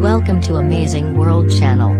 Welcome to Amazing World Channel.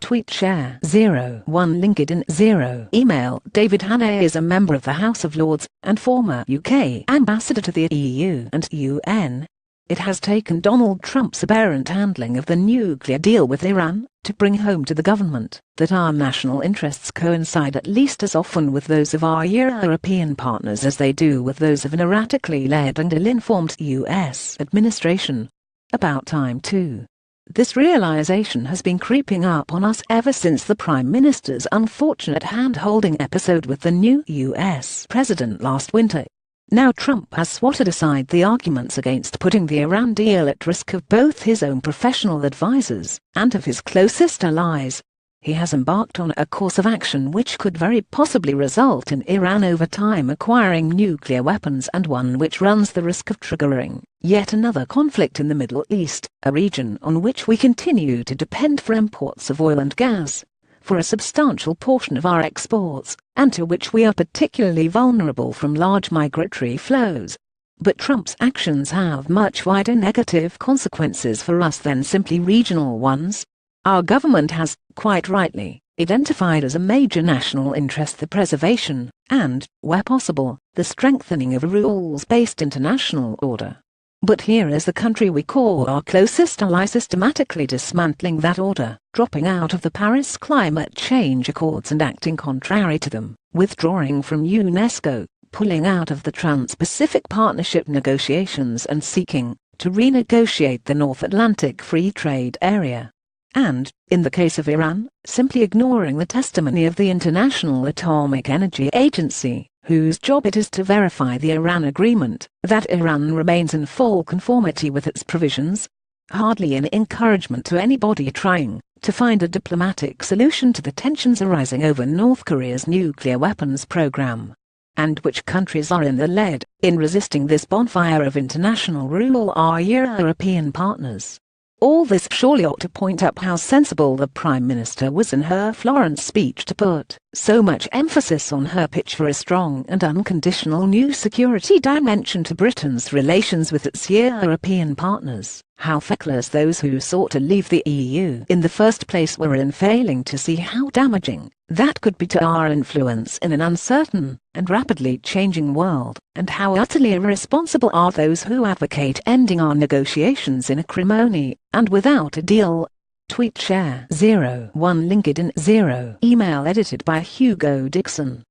Tweet share 0 1 LinkedIn 0 Email David Hanna is a member of the House of Lords and former UK ambassador to the EU and UN. It has taken Donald Trump's aberrant handling of the nuclear deal with Iran to bring home to the government that our national interests coincide at least as often with those of our European partners as they do with those of an erratically led and ill-informed US administration. About time too. This realization has been creeping up on us ever since the Prime Minister's unfortunate hand-holding episode with the new US president last winter. Now Trump has swatted aside the arguments against putting the Iran deal at risk of both his own professional advisors and of his closest allies. He has embarked on a course of action which could very possibly result in Iran over time acquiring nuclear weapons, and one which runs the risk of triggering yet another conflict in the Middle East, a region on which we continue to depend for imports of oil and gas, for a substantial portion of our exports, and to which we are particularly vulnerable from large migratory flows. But Trump's actions have much wider negative consequences for us than simply regional ones. Our government has, quite rightly, identified as a major national interest the preservation, and, where possible, the strengthening of a rules-based international order. But here is the country we call our closest ally systematically dismantling that order, dropping out of the Paris Climate Change Accords and acting contrary to them, withdrawing from UNESCO, pulling out of the Trans-Pacific Partnership negotiations and seeking to renegotiate the North Atlantic Free Trade Area. And, in the case of Iran, simply ignoring the testimony of the International Atomic Energy Agency, whose job it is to verify the Iran agreement, that Iran remains in full conformity with its provisions. Hardly an encouragement to anybody trying to find a diplomatic solution to the tensions arising over North Korea's nuclear weapons program. And which countries are in the lead in resisting this bonfire of international rule? Our European partners. All this surely ought to point up how sensible the Prime Minister was in her Florence speech to put so much emphasis on her pitch for a strong and unconditional new security dimension to Britain's relations with its European partners. How feckless those who sought to leave the EU in the first place were in failing to see how damaging that could be to our influence in an uncertain and rapidly changing world, and how utterly irresponsible are those who advocate ending our negotiations in acrimony and without a deal. Tweet share 0 1 LinkedIn 0 Email edited by Hugo Dixon.